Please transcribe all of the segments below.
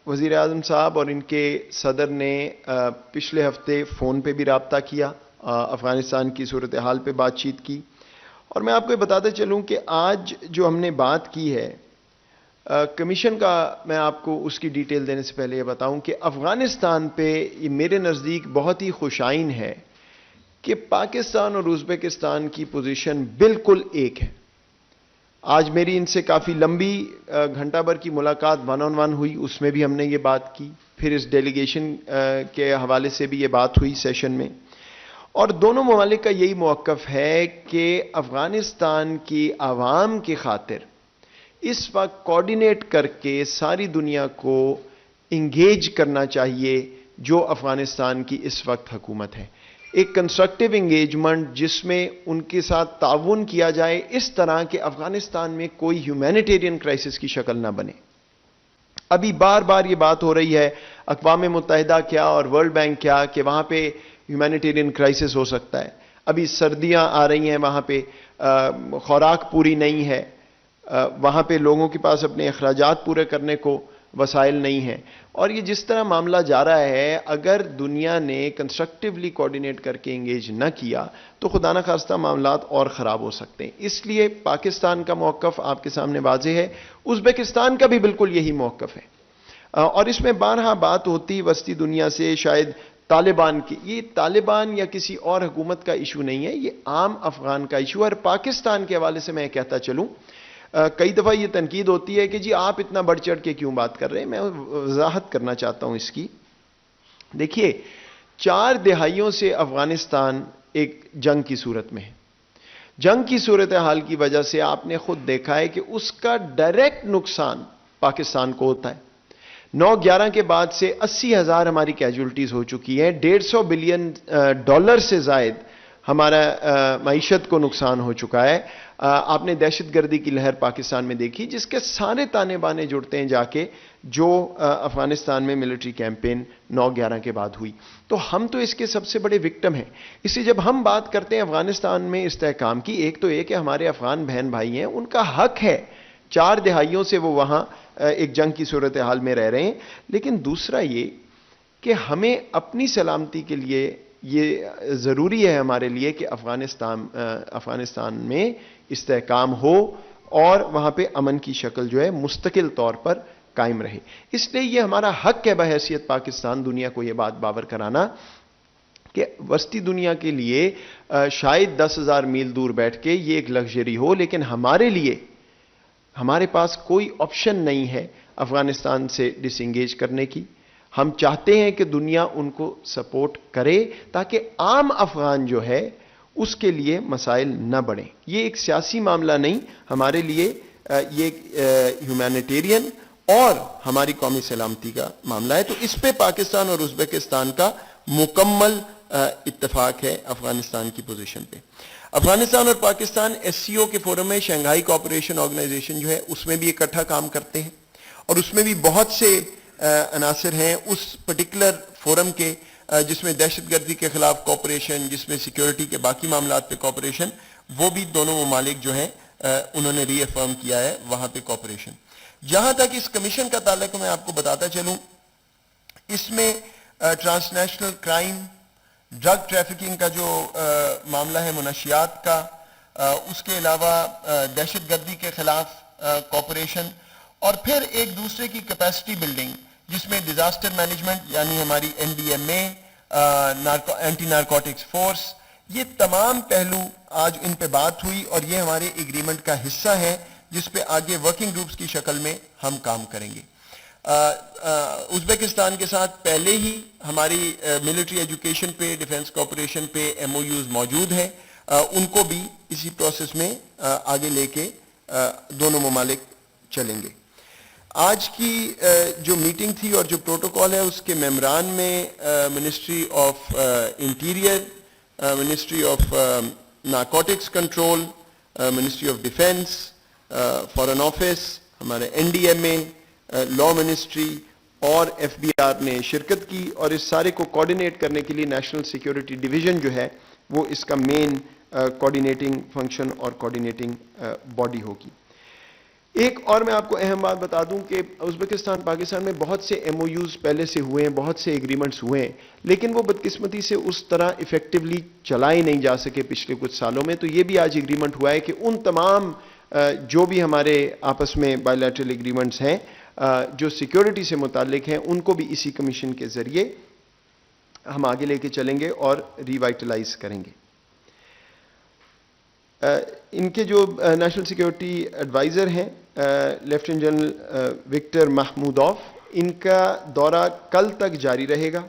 وزیر اعظم صاحب اور ان کے صدر نے پچھلے ہفتے فون پہ بھی رابطہ کیا، افغانستان کی صورتحال پہ بات چیت کی، اور میں آپ کو یہ بتاتے چلوں کہ آج جو ہم نے بات کی ہے کمیشن کا، میں آپ کو اس کی ڈیٹیل دینے سے پہلے یہ بتاؤں کہ افغانستان پہ یہ میرے نزدیک بہت ہی خوش آئین ہے کہ پاکستان اور ازبکستان کی پوزیشن بالکل ایک ہے۔ آج میری ان سے کافی لمبی گھنٹہ بھر کی ملاقات ون آن ون ہوئی، اس میں بھی ہم نے یہ بات کی، پھر اس ڈیلیگیشن کے حوالے سے بھی یہ بات ہوئی سیشن میں، اور دونوں ممالک کا یہی موقف ہے کہ افغانستان کی عوام کی خاطر اس وقت کوارڈینیٹ کر کے ساری دنیا کو انگیج کرنا چاہیے جو افغانستان کی اس وقت حکومت ہے، ایک کنسٹرکٹیو انگیجمنٹ جس میں ان کے ساتھ تعاون کیا جائے اس طرح کہ افغانستان میں کوئی ہیومینیٹیرین کرائسس کی شکل نہ بنے۔ ابھی بار بار یہ بات ہو رہی ہے اقوام متحدہ کیا اور ورلڈ بینک کیا کہ وہاں پہ ہیومینیٹیرین کرائسس ہو سکتا ہے، ابھی سردیاں آ رہی ہیں، وہاں پہ خوراک پوری نہیں ہے، وہاں پہ لوگوں کے پاس اپنے اخراجات پورے کرنے کو وسائل نہیں ہیں، اور یہ جس طرح معاملہ جا رہا ہے اگر دنیا نے کنسٹرکٹیولی کوارڈینیٹ کر کے انگیج نہ کیا تو خدا نہ خواستہ معاملات اور خراب ہو سکتے ہیں۔ اس لیے پاکستان کا موقف آپ کے سامنے واضح ہے، ازبکستان کا بھی بالکل یہی موقف ہے، اور اس میں بارہا بات ہوتی وسطی دنیا سے شاید طالبان کی، یہ طالبان یا کسی اور حکومت کا ایشو نہیں ہے، یہ عام افغان کا ایشو ہے۔ اور پاکستان کے حوالے سے میں کہتا چلوں، کئی دفعہ یہ تنقید ہوتی ہے کہ جی آپ اتنا بڑھ چڑھ کے کیوں بات کر رہے ہیں، میں وضاحت کرنا چاہتا ہوں اس کی۔ دیکھیے 4 دہائیوں سے افغانستان ایک جنگ کی صورت میں ہے، جنگ کی صورتحال کی وجہ سے آپ نے خود دیکھا ہے کہ اس کا ڈائریکٹ نقصان پاکستان کو ہوتا ہے۔ 9/11 کے بعد سے 80,000 ہماری کیجولٹیز ہو چکی ہیں، $150 بلین سے زائد ہمارا معیشت کو نقصان ہو چکا ہے۔ آپ نے دہشت گردی کی لہر پاکستان میں دیکھی جس کے سارے تانے بانے جڑتے ہیں جا کے جو افغانستان میں ملٹری کیمپین 9/11 کے بعد ہوئی، تو ہم تو اس کے سب سے بڑے وکٹم ہیں۔ اس لیے جب ہم بات کرتے ہیں افغانستان میں استحکام کی، ایک تو یہ کہ ہمارے افغان بہن بھائی ہیں، ان کا حق ہے، 4 دہائیوں سے وہ وہاں ایک جنگ کی صورتحال میں رہ رہے ہیں، لیکن دوسرا یہ کہ ہمیں اپنی سلامتی کے لیے یہ ضروری ہے ہمارے لیے کہ افغانستان میں استحکام ہو اور وہاں پہ امن کی شکل جو ہے مستقل طور پر قائم رہے۔ اس لیے یہ ہمارا حق ہے بحیثیت پاکستان دنیا کو یہ بات باور کرانا کہ وسطی دنیا کے لیے شاید 10,000 میل دور بیٹھ کے یہ ایک لگژری ہو، لیکن ہمارے لیے ہمارے پاس کوئی آپشن نہیں ہے افغانستان سے ڈس انگیج کرنے کی۔ ہم چاہتے ہیں کہ دنیا ان کو سپورٹ کرے تاکہ عام افغان جو ہے اس کے لیے مسائل نہ بڑھیں۔ یہ ایک سیاسی معاملہ نہیں، ہمارے لیے یہ ہیومینیٹیرین اور ہماری قومی سلامتی کا معاملہ ہے، تو اس پہ پاکستان اور ازبکستان کا مکمل اتفاق ہے افغانستان کی پوزیشن پہ۔ افغانستان اور پاکستان ایس سی او کے فورم میں، شنگھائی کوآپریشن آرگنائزیشن جو ہے اس میں بھی اکٹھا کام کرتے ہیں، اور اس میں بھی بہت سے عناصر ہیں اس پرٹیکولر فورم کے جس میں دہشت گردی کے خلاف کوآپریشن، جس میں سیکیورٹی کے باقی معاملات پہ کوآپریشن، وہ بھی دونوں ممالک جو ہیں انہوں نے ری افرم کیا ہے وہاں پہ کوآپریشن۔ جہاں تک اس کمیشن کا تعلق میں آپ کو بتاتا چلوں، اس میں transnational crime, drug trafficking کا جو معاملہ ہے، منشیات کا، اس کے علاوہ دہشت گردی کے خلاف کوآپریشن، اور پھر ایک دوسرے کی کیپیسٹی بلڈنگ جس میں ڈیزاسٹر مینجمنٹ یعنی ہماری NDMA، اینٹی نارکوٹکس فورس، یہ تمام پہلو آج ان پہ بات ہوئی، اور یہ ہمارے ایگریمنٹ کا حصہ ہے جس پہ آگے ورکنگ گروپس کی شکل میں ہم کام کریں گے۔ ازبکستان کے ساتھ پہلے ہی ہماری ملٹری ایجوکیشن پہ، ڈیفنس کوآپریشن پہ MOUs موجود ہیں، ان کو بھی اسی پروسیس میں آگے لے کے دونوں ممالک چلیں گے۔ آج کی جو میٹنگ تھی اور جو پروٹوکول ہے اس کے ممبران میں ministry of interior, ministry of narcotics control, ministry of defence, foreign office, ہمارے NDMA، لا منسٹری اور FBR نے شرکت کی، اور اس سارے کو کوارڈینیٹ کرنے کے لیے نیشنل سیکیورٹی ڈویژن جو ہے وہ اس کا مین کوارڈینیٹنگ فنکشن اور کوارڈینیٹنگ باڈی ہوگی۔ ایک اور میں آپ کو اہم بات بتا دوں کہ ازبکستان پاکستان میں بہت سے ایم او یوز پہلے سے ہوئے ہیں، بہت سے ایگریمنٹس ہوئے ہیں، لیکن وہ بدقسمتی سے اس طرح ایفیکٹولی چلائے نہیں جا سکے پچھلے کچھ سالوں میں. تو یہ بھی آج ایگریمنٹ ہوا ہے کہ ان تمام جو بھی ہمارے آپس میں بائی لیٹرل ایگریمنٹس ہیں جو سیکیورٹی سے متعلق ہیں، ان کو بھی اسی کمیشن کے ذریعے ہم آگے لے کے چلیں گے اور ریوائٹلائز کریں گے. ان کے جو نیشنل سیکیورٹی ایڈوائزر ہیں لیفٹیننٹ جنرل وکٹر محمودوف، ان کا دورہ کل تک جاری رہے گا.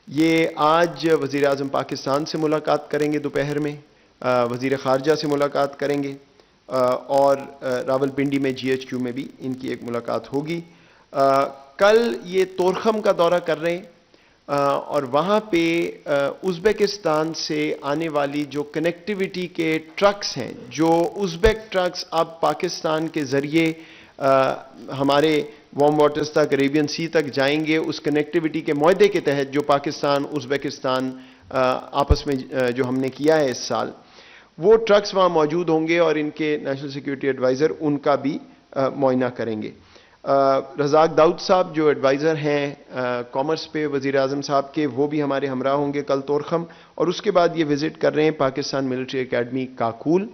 یہ آج وزیر اعظم پاکستان سے ملاقات کریں گے دوپہر میں، وزیر خارجہ سے ملاقات کریں گے، اور راولپنڈی میں جی ایچ کیو میں بھی ان کی ایک ملاقات ہوگی. کل یہ تورخم کا دورہ کر رہے ہیں، اور وہاں پہ ازبکستان سے آنے والی جو کنیکٹیوٹی کے ٹرکس ہیں، جو ازبیک ٹرکس اب پاکستان کے ذریعے ہمارے وارم واٹرز تک، عریبین سی تک جائیں گے، اس کنیکٹیوٹی کے معاہدے کے تحت جو پاکستان ازبکستان آپس میں جو ہم نے کیا ہے اس سال، وہ ٹرکس وہاں موجود ہوں گے اور ان کے نیشنل سیکیورٹی ایڈوائزر ان کا بھی معائنہ کریں گے. رزاق داؤد صاحب جو ایڈوائزر ہیں کامرس پہ وزیر اعظم صاحب کے، وہ بھی ہمارے ہمراہ ہوں گے کل تورخم. اور اس کے بعد یہ وزٹ کر رہے ہیں پاکستان ملٹری اکیڈمی کاکول،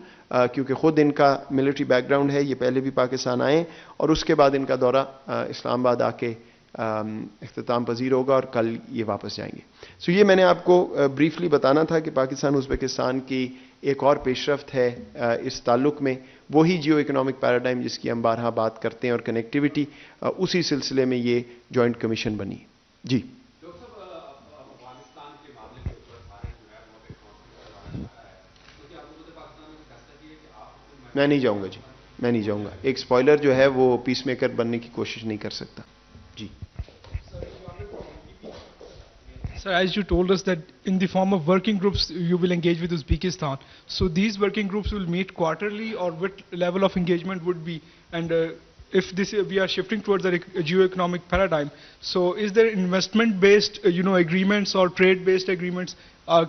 کیونکہ خود ان کا ملٹری بیک گراؤنڈ ہے، یہ پہلے بھی پاکستان آئے، اور اس کے بعد ان کا دورہ اسلام آباد آ کے اختتام پذیر ہوگا اور کل یہ واپس جائیں گے. سو یہ میں نے آپ کو بریفلی بتانا تھا کہ پاکستان ازبکستان کی ایک اور پیش رفت ہے اس تعلق میں، وہی جیو اکنامک پیراڈائم جس کی ہم بارہا بات کرتے ہیں اور کنیکٹیوٹی، اسی سلسلے میں یہ جوائنٹ کمیشن بنی. جی میں نہیں جاؤں گا، جی میں نہیں جاؤں گا. ایک سپوائلر جو ہے وہ پیس میکر بننے کی کوشش نہیں کر سکتا. جی Sir, as you told us that in the form of working groups you will engage with Uzbekistan. So these working groups will meet quarterly, or what level of engagement would be? And if this we are shifting towards a geo-economic paradigm, so is there investment-based agreements or trade-based agreements?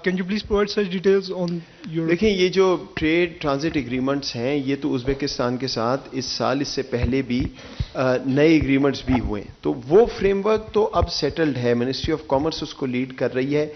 Can you please provide such details on your... دیکھیں یہ جو trade transit agreements ہیں یہ تو Uzbekistan کے ساتھ اس سال، اس سے پہلے بھی نئے ایگریمنٹس بھی ہوئے ہیں، تو وہ فریم ورک تو اب سیٹلڈ ہے. منسٹری آف کامرس اس کو لیڈ کر رہی ہے.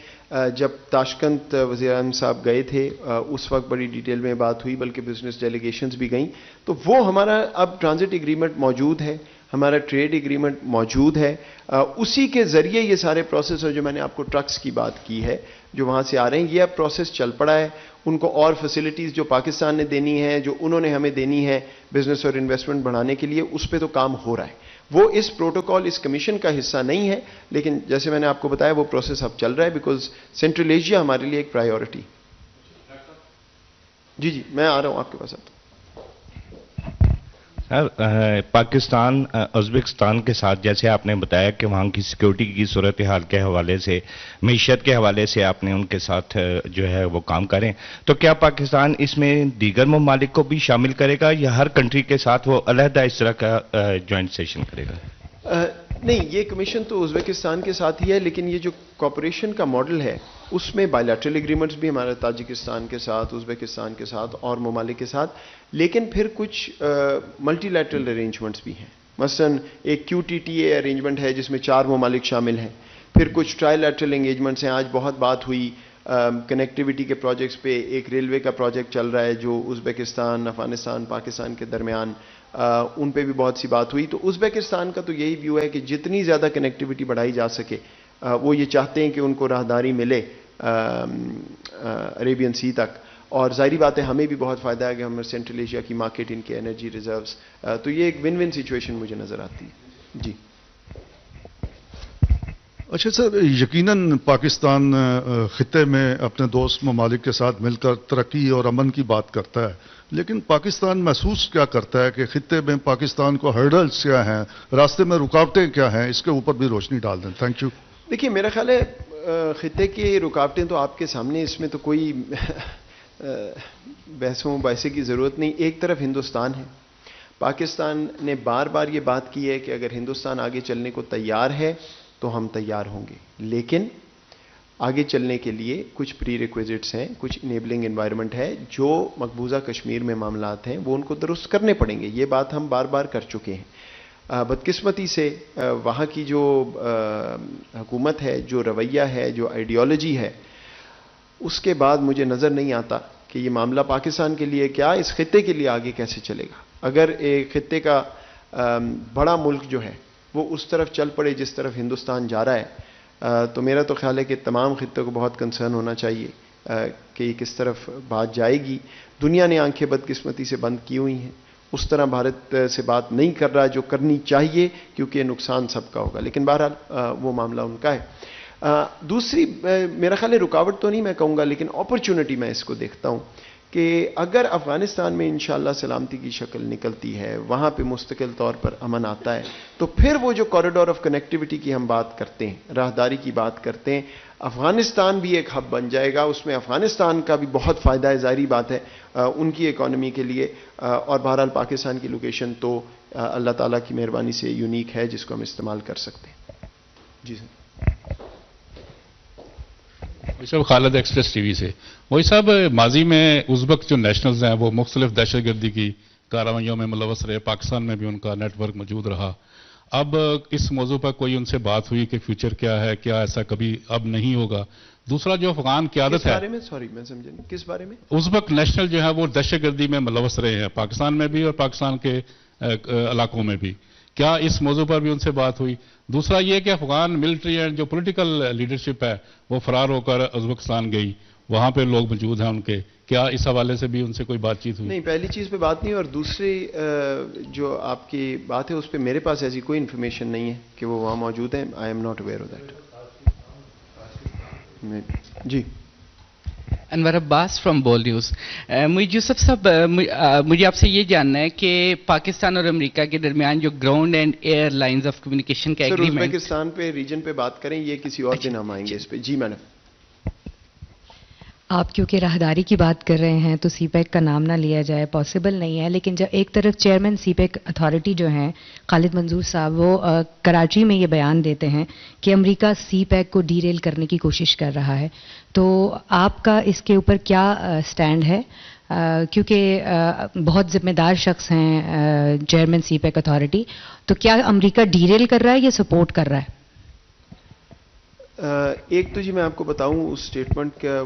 جب تاشقند وزیر اعظم صاحب گئے تھے اس وقت بڑی ڈیٹیل میں بات ہوئی، بلکہ بزنس ڈیلیگیشنز بھی گئیں. تو وہ ہمارا اب ٹرانزٹ ایگریمنٹ موجود ہے، ہمارا ٹریڈ ایگریمنٹ موجود ہے. اسی کے ذریعے یہ سارے پروسیس، اور جو میں نے آپ کو ٹرکس کی بات کی ہے جو وہاں سے آ رہے ہیں، یہ اب پروسیس چل پڑا ہے. ان کو اور فیسلٹیز جو پاکستان نے دینی ہے، جو انہوں نے ہمیں دینی ہے بزنس اور انویسٹمنٹ بڑھانے کے لیے، اس پہ تو کام ہو رہا ہے. وہ اس پروٹوکول، اس کمیشن کا حصہ نہیں ہے، لیکن جیسے میں نے آپ کو بتایا وہ پروسیس اب چل رہا ہے، بیکاز سینٹرل ایشیا ہمارے لیے ایک پرائیورٹی. جی جی میں آ رہا ہوں آپ کے پاس آتا ہوں. پاکستان ازبکستان کے ساتھ جیسے آپ نے بتایا کہ وہاں کی سیکیورٹی کی صورتحال کے حوالے سے، معیشت کے حوالے سے آپ نے ان کے ساتھ جو ہے وہ کام کریں، تو کیا پاکستان اس میں دیگر ممالک کو بھی شامل کرے گا یا ہر کنٹری کے ساتھ وہ علیحدہ اس طرح کا جوائنٹ سیشن کرے گا؟ نہیں، یہ کمیشن تو ازبکستان کے ساتھ ہی ہے، لیکن یہ جو کوپریشن کا ماڈل ہے اس میں بائی لیٹرل ایگریمنٹس بھی ہمارے تاجکستان کے ساتھ، ازبکستان کے ساتھ اور ممالک کے ساتھ، لیکن پھر کچھ ملٹی لیٹرل ارینجمنٹس بھی ہیں. مثلا ایک کیو ٹی ٹی اے ارینجمنٹ ہے جس میں 4 ممالک شامل ہیں. پھر کچھ ٹرائی لیٹرل انگیجمنٹس ہیں. آج بہت بات ہوئی کنیکٹیوٹی کے پروجیکٹس پہ. ایک ریلوے کا پروجیکٹ چل رہا ہے جو ازبکستان، افغانستان، پاکستان کے درمیان، ان پہ بھی بہت سی بات ہوئی. تو ازبکستان کا تو یہی ویو ہے کہ جتنی زیادہ کنیکٹیوٹی بڑھائی جا سکے، وہ یہ چاہتے ہیں کہ ان کو راہداری ملے عریبین سی تک. اور ظاہری بات ہے ہمیں بھی بہت فائدہ ہے کہ ہم سینٹرل ایشیا کی مارکیٹ، ان کے انرجی ریزروز، تو یہ ایک ون ون سچویشن مجھے نظر آتی ہے. جی اچھا سر، یقیناً پاکستان خطے میں اپنے دوست ممالک کے ساتھ مل کر ترقی اور امن کی بات کرتا ہے، لیکن پاکستان محسوس کیا کرتا ہے کہ خطے میں پاکستان کو ہرڈلز کیا ہیں، راستے میں رکاوٹیں کیا ہیں؟ اس کے اوپر بھی روشنی ڈال دیں. Thank you. دیکھیے میرا خیال ہے خطے کی رکاوٹیں تو آپ کے سامنے، اس میں تو کوئی بحث و مباحثے کی ضرورت نہیں. ایک طرف ہندوستان ہے، پاکستان نے بار بار یہ بات کی ہے کہ اگر ہندوستان آگے چلنے کو تیار ہے تو ہم تیار ہوں گے، لیکن آگے چلنے کے لیے کچھ پری ریکویزٹس ہیں, کچھ انیبلنگ انوائرمنٹ ہے, جو مقبوضہ کشمیر میں معاملات ہیں وہ ان کو درست کرنے پڑیں گے. یہ بات ہم بار بار کر چکے ہیں. بدقسمتی سے وہاں کی جو حکومت ہے, جو رویہ ہے, جو آئیڈیالوجی ہے, اس کے بعد مجھے نظر نہیں آتا کہ یہ معاملہ پاکستان کے لیے کیا اس خطے کے لیے آگے کیسے چلے گا. اگر ایک خطے کا بڑا ملک جو ہے وہ اس طرف چل پڑے جس طرف ہندوستان جا رہا ہے, تو میرا تو خیال ہے کہ تمام خطوں کو بہت کنسرن ہونا چاہیے کہ یہ کس طرف بات جائے گی. دنیا نے آنکھیں بدقسمتی سے بند کی ہوئی ہیں, اس طرح بھارت سے بات نہیں کر رہا جو کرنی چاہیے, کیونکہ نقصان سب کا ہوگا. لیکن بہرحال وہ معاملہ ان کا ہے. دوسری میرا خیال ہے رکاوٹ تو نہیں میں کہوں گا, لیکن اپرچونٹی میں اس کو دیکھتا ہوں کہ اگر افغانستان میں انشاءاللہ سلامتی کی شکل نکلتی ہے, وہاں پہ مستقل طور پر امن آتا ہے, تو پھر وہ جو کوریڈور آف کنیکٹیوٹی کی ہم بات کرتے ہیں, راہداری کی بات کرتے ہیں, افغانستان بھی ایک ہب بن جائے گا. اس میں افغانستان کا بھی بہت فائدہ ہے, ظاہری بات ہے, ان کی اکانومی کے لیے. اور بہرحال پاکستان کی لوکیشن تو اللہ تعالیٰ کی مہربانی سے یونیک ہے, جس کو ہم استعمال کر سکتے ہیں. جی سر. وہی صاحب خالد ایکسپریس ٹی وی سے. وہی صاحب ماضی میں ازبک جو نیشنلز ہیں وہ مختلف دہشت گردی کی کارروائیوں میں ملوث رہے, پاکستان میں بھی ان کا نیٹ ورک موجود رہا. اب اس موضوع پر کوئی ان سے بات ہوئی کہ فیوچر کیا ہے, کیا ایسا کبھی اب نہیں ہوگا؟ دوسرا جو افغان قیادت ہے, کس بارے میں, سوری میں سمجھا نہیں, کس بارے میں؟ ازبک نیشنل جو ہے وہ دہشت گردی میں ملوث رہے ہیں, پاکستان میں بھی اور پاکستان کے علاقوں میں بھی. کیا اس موضوع پر بھی ان سے بات ہوئی؟ دوسرا یہ کہ افغان ملٹری اینڈ جو پولیٹیکل لیڈرشپ ہے وہ فرار ہو کر ازبکستان گئی, وہاں پہ لوگ موجود ہیں ان کے, کیا اس حوالے سے بھی ان سے کوئی بات چیت ہوئی؟ نہیں, پہلی چیز پہ بات نہیں. اور دوسری جو آپ کی بات ہے اس پہ میرے پاس ایسی کوئی انفارمیشن نہیں ہے کہ وہ وہاں موجود ہیں. I am not aware of that. جی. Anwar Abbas from Bol news. یوسف صاحب, مجھے آپ سے یہ جاننا ہے کہ پاکستان اور امریکہ کے درمیان جو ground and air lines of communication کا ایگریمنٹ, ازبکستان پہ ریجن پہ بات کریں, یہ کسی اور دن ہم آئیں گے اس پہ. جی میڈم. آپ کیونکہ راہداری کی بات کر رہے ہیں تو سی پیک کا نام نہ لیا جائے, پاسبل نہیں ہے. لیکن جب ایک طرف چیئرمین سی پیک اتھارٹی جو ہیں خالد منظور صاحب, وہ کراچی میں یہ بیان دیتے ہیں کہ امریکہ سی پیک کو ڈی ریل کرنے کی کوشش کر رہا ہے, تو آپ کا اس کے اوپر کیا سٹینڈ ہے؟ کیونکہ بہت ذمہ دار شخص ہیں چیئرمین سی پیک اتھارٹی, تو کیا امریکہ ڈی ریل کر رہا ہے یا سپورٹ کر رہا ہے؟ ایک تو جی میں آپ کو بتاؤں, اس سٹیٹمنٹ کا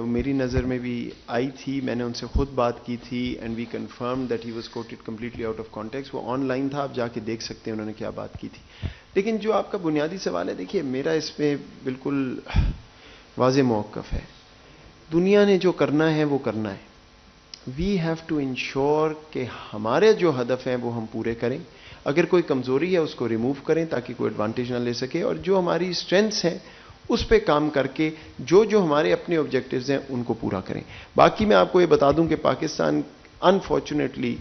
میری نظر میں بھی آئی تھی, میں نے ان سے خود بات کی تھی, and we confirm that he was quoted completely out of context. وہ آن لائن تھا, آپ جا کے دیکھ سکتے ہیں انہوں نے کیا بات کی تھی. لیکن جو آپ کا بنیادی سوال ہے, دیکھیے میرا اس میں بالکل واضح موقف ہے. دنیا نے جو کرنا ہے وہ کرنا ہے. وی ہیو ٹو انشور کہ ہمارے جو ہدف ہیں وہ ہم پورے کریں. اگر کوئی کمزوری ہے اس کو ریموو کریں تاکہ کوئی ایڈوانٹیج نہ لے سکے, اور جو ہماری اسٹرینتھس ہیں اس پہ کام کر کے جو ہمارے اپنے آبجیکٹیوز ہیں ان کو پورا کریں. باقی میں آپ کو یہ بتا دوں کہ پاکستان انفارچونیٹلی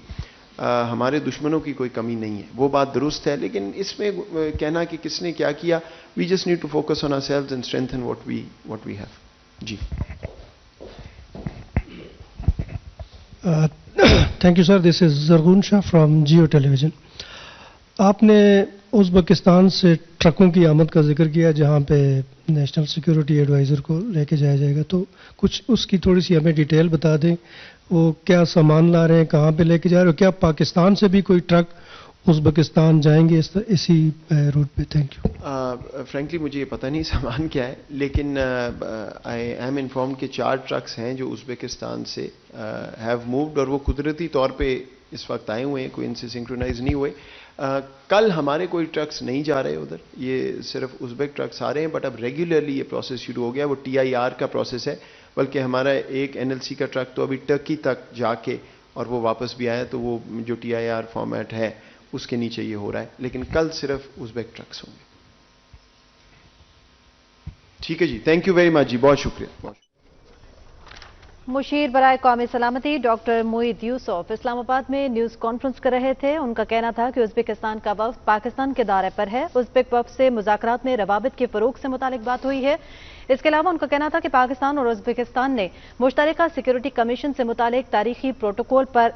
ہمارے دشمنوں کی کوئی کمی نہیں ہے, وہ بات درست ہے. لیکن اس میں کہنا کہ کس نے کیا کیا, we just need to focus on ourselves and strengthen what we have. جی. Thank you sir. This is Zarghun Shah from Geo television. آپ نے ازبکستان سے ٹرکوں کی آمد کا ذکر کیا جہاں پہ نیشنل سیکیورٹی ایڈوائزر کو لے کے جایا جائے گا, تو کچھ اس کی تھوڑی سی ہمیں ڈیٹیل بتا دیں. وہ کیا سامان لا رہے ہیں, کہاں پہ لے کے جا رہے ہیں, کیا پاکستان سے بھی کوئی ٹرک ازبکستان جائیں گے اسی روٹ پہ؟ Thank you. فرینکلی مجھے یہ پتہ نہیں سامان کیا ہے, لیکن آئی ایم انفارم کہ 4 ٹرکس ہیں جو ازبکستان سے ہیو مووڈ, اور وہ قدرتی طور پہ اس وقت آئے ہوئے ہیں, کوئی ان سے سنکرونائز نہیں ہوئے. کل ہمارے کوئی ٹرکس نہیں جا رہے ادھر, یہ صرف ازبیک ٹرکس آ رہے ہیں. بٹ اب ریگولرلی یہ پروسیس شروع ہو گیا. وہ TIR کا پروسیس ہے, بلکہ ہمارا ایک NLC کا ٹرک تو ابھی ٹرکی تک جا کے اور وہ واپس بھی آیا, تو وہ جو TIR فارمیٹ ہے اس کے نیچے یہ ہو رہا ہے. لیکن کل صرف ازبیک ٹرکس ہوں گے. ٹھیک ہے جی, تھینک یو ویری مچ جی, بہت شکریہ. مشیر برائے قومی سلامتی ڈاکٹر معید یوسف اسلام آباد میں نیوز کانفرنس کر رہے تھے. ان کا کہنا تھا کہ ازبکستان کا وفد پاکستان کے دورے پر ہے. ازبک وفد سے مذاکرات میں روابط کے فروغ سے متعلق بات ہوئی ہے. اس کے علاوہ ان کا کہنا تھا کہ پاکستان اور ازبکستان نے مشترکہ سیکیورٹی کمیشن سے متعلق تاریخی پروٹوکول پر